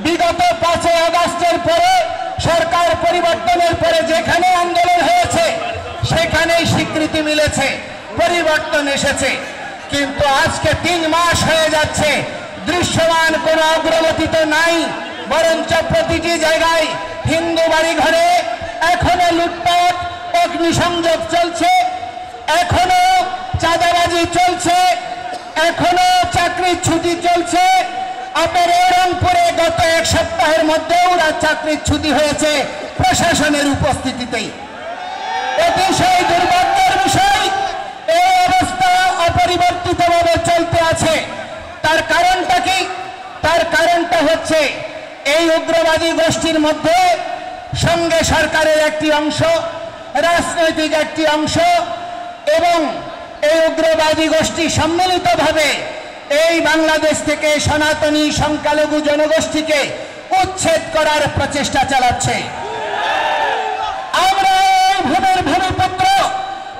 বিগত 5 আগস্টের পরে সরকার পরিবর্তনের পরে যেখানে আন্দোলন হয়েছে সেখানেই স্বীকৃতি মিলেছে, পরিবর্তন এসেছে। কিন্তু আজকে 3 মাস হয়ে যাচ্ছে, দৃশ্যমান কোনো অগ্রগতি তো নাই, বরঞ্চ প্রতিটি জায়গায় হিন্দু বাড়ি ঘরে এখনো লুটপাট, অগ্নিসংযোগ চলছে, এখনো চাঁদাবাজি চলছে, এখনো চাকরির ছুটি চলছে। আপনার রংপুরে গত 1 সপ্তাহের মধ্যে ওরা চাকরির ছুটি হয়েছে প্রশাসনের উপস্থিতিতেই। অতিশয় দুর্ভাগ্যের বিষয়, এই অবস্থা অপরিবর্তিতভাবে চলতে আছে। তার কারণটা কি? তার কারণটা হচ্ছে এই উগ্রবাদী গোষ্ঠীর মধ্যে সঙ্গে সরকারের একটি অংশ, রাজনৈতিক একটি অংশ এবং এই উগ্রবাদী গোষ্ঠী সম্মিলিতভাবে এই বাংলাদেশ থেকে সনাতনী সংখ্যালঘু জনগোষ্ঠীকে উচ্ছেদ করার প্রচেষ্টা চালাচ্ছে। আমরা এই ভূমির ভূমিপুত্র,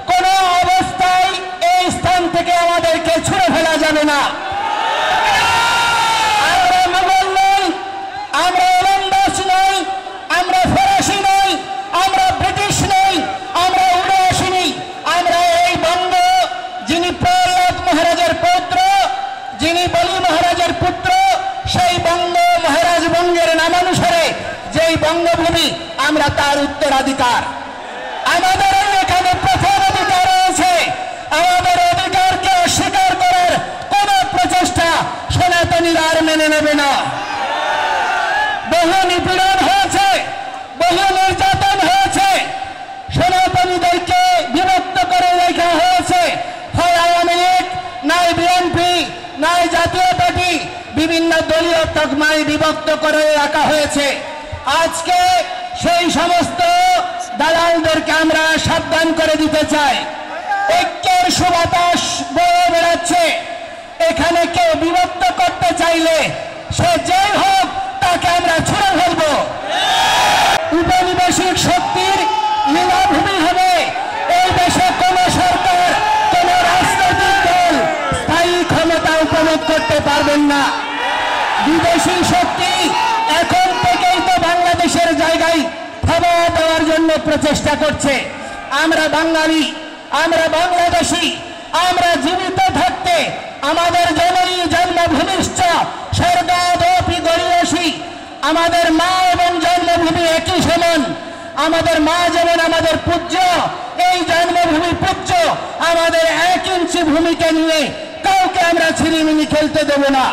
কোন অবস্থায় এই স্থান থেকে আমাদেরকে ছুঁড়ে ফেলা যাবে না। আমরা মুঘল নই, আমরা ওলন্দাজ নই, আমরা ফরাসি নই, আমরা ব্রিটিশ নই, আমরা উড়ে আসিনি। আমরা এই বঙ্গ, যিনি প্রহ্লাদ মহারাজের পৌত্র, যিনি বলি মহারাজের পুত্র, সেই বঙ্গ মহারাজ বঙ্গের নামানুসারে যেই বঙ্গভূমি, আমরা তার উত্তরাধিকার। আমাদের এখানে প্রথম অধিকার রয়েছে। আমাদের অধিকারকে অস্বীকার করার কোন প্রচেষ্টা সনাতনীরা আর মেনে নেবে না। বহু নিপীড়ন হয়েছে, বহু নির্যাতন হয়েছে, সনাতনীদেরকে বিভক্ত করে রাখা হয়েছে। হয় আওয়ামী লীগ, নাই বিএনপি, নাই জাতীয় পার্টি, বিভিন্ন দলীয় তকমায় বিভক্ত করে রাখা হয়েছে। আজকে সেই সমস্ত দালালদেরকে আমরা সাবধান করে দিতে চাই। ঐক্যের সুবাতাস বয়ে বেড়াচ্ছে। এখানে কেউ বিভক্ত করতে চাইলে সে যেই হোক তাকে আমরা ছুঁড়ে ফেলব। উপনিবেশিক শক্তির লীলাভূমি হবে এই দেশে। কোন সরকার, কোন রাজনৈতিক দল স্থায়ী ক্ষমতা উপভোগ করতে পারবেন না। বিদেশি শক্তি এখন থেকেই তো বাংলাদেশের জায়গায় থাবা দেওয়ার জন্য প্রচেষ্টা করছে। আমরা বাঙালি, আমরা বাংলাদেশি, আমরা জীবিত থাকতে আমাদের জননী জন্মভূমিশ্চ স্বর্গাদপি গরীয়সী, আমাদের মা এবং জন্মভূমি একই সমান। আমাদের মা যেমন আমাদের পূজ্য, এই জন্মভূমি পূজ্য। আমাদের 1 ইঞ্চি ভূমিকে নিয়ে কাউকে আমরা ছিনিমিনি খেলতে দেব না।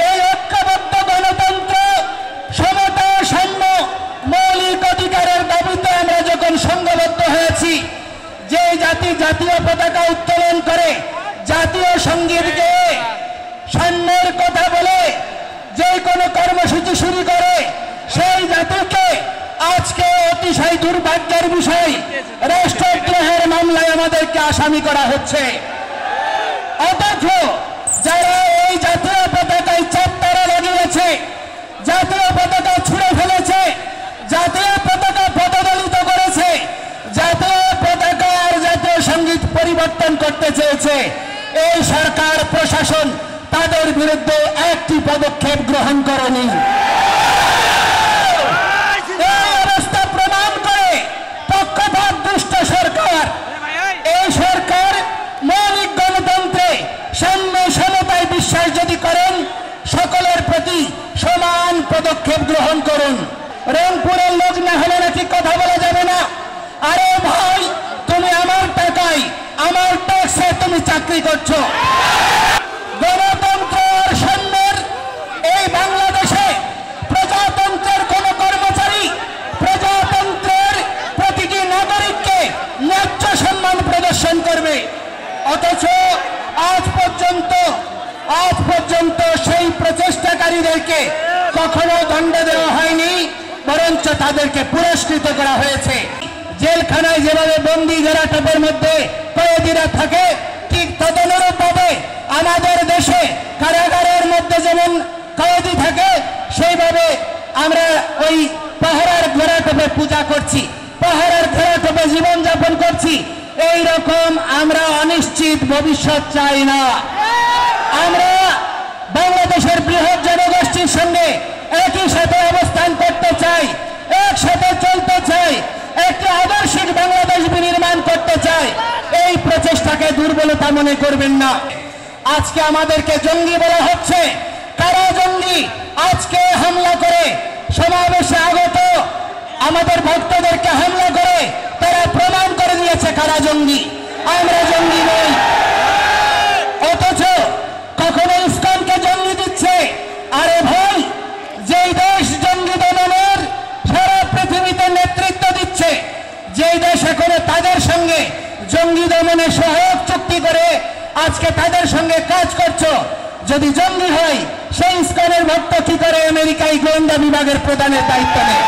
এই ঐক্যবদ্ধ গণতন্ত্র, সমতা, সাম্য, মৌলিক অধিকারের দাবিতে আমরা যখন সংঘবদ্ধ হয়েছি, যে জাতি জাতীয় পতাকা উত্তোলন করে, জাতীয় সঙ্গীত গেয়ে, সাম্যের কথা বলে যে কোনো কর্মসূচি শুরু করে, সেই জাতিকে আজকে অতিশয় দুর্ভাগ্যের বিষয় রাষ্ট্রদ্রোহের মামলায় আমাদেরকে আসামি করা হচ্ছে। অথচ যারা এই জাতীয় পতাকায় চাপতারা লাগিয়েছে, জাতীয় পতাকা ছুঁড়ে ফেলেছে, জাতীয় পতাকা পদদলিত করেছে, জাতীয় পতাকা আর জাতীয় সঙ্গীত পরিবর্তন করতে চেয়েছে, এই সরকার প্রশাসন তাদের বিরুদ্ধে একটি পদক্ষেপ গ্রহণ করেনি। এই অবস্থা প্রমাণ করে পক্ষপাত দুষ্ট সরকার। এই সরকার মৌলিক গণতন্ত্রে সাম্য সমতায় বিশ্বাস যদি করেন, সকলের প্রতি সমান পদক্ষেপ গ্রহণ করুন। রংপুরের লোক না হলে নাকি কথা বলা যাবে না। আরে ভাই, তুমি আমার টাকায়, আমার ট্যাক্সে তুমি চাকরি করছো। গণতন্ত্র আর সাম্যের এই বাংলাদেশে প্রজাতন্ত্রের কোন কর্মচারী, প্রজাতন্ত্রের প্রতিটি নাগরিককে ন্যায্য সম্মান প্রদর্শন করবে। অথচ আজ পর্যন্ত সেই প্রচেষ্টাকারীদেরকে কখনো দণ্ড দেওয়া হয়নি, বরঞ্চ তাদেরকে পুরস্কৃত করা হয়েছে। জেলখানায় যেভাবে বন্দী ঘেরাটোপের মধ্যে কয়েদিরা থাকে, ঠিক তদনুরূপভাবে আমাদের দেশে কারাগারের মধ্যে যেমন কয়েদি থাকে, সেইভাবে আমরা ওই পাহাড়ের ঘেরাটোপে পূজা করছি, পাহাড়ের ঘেরাটোপে জীবনযাপন করছি। এই রকম আমরা অনিশ্চিত ভবিষ্যৎ চাই না। আমরা বাংলাদেশের করতে চায়, এই প্রচেষ্টাকে দুর্বলতা মনে করবেন না। আজকে আমাদেরকে জঙ্গি বলা হচ্ছে। কারা জঙ্গি? আজকে হামলা করে সমাবেশে আগত আমাদের ভক্তদেরকে হামলা করে তারা প্রমাণ করে দিয়েছে কারা জঙ্গি। আমরা জঙ্গি নই। অথচ কখনো ইসকনকে জঙ্গি দিচ্ছে। আরে ভাই, যেই দেশ জঙ্গি দমনের সারা পৃথিবীতে নেতৃত্ব দিচ্ছে, যেই দেশ এখনো তাদের সঙ্গে জঙ্গি দমনে সহায়ক চুক্তি করে আজকে তাদের সঙ্গে কাজ করছো, যদি জঙ্গি হয় সেই ইসকনের ভক্ত কি করে আমেরিকায় গোয়েন্দা বিভাগের প্রধানের দায়িত্ব নেয়?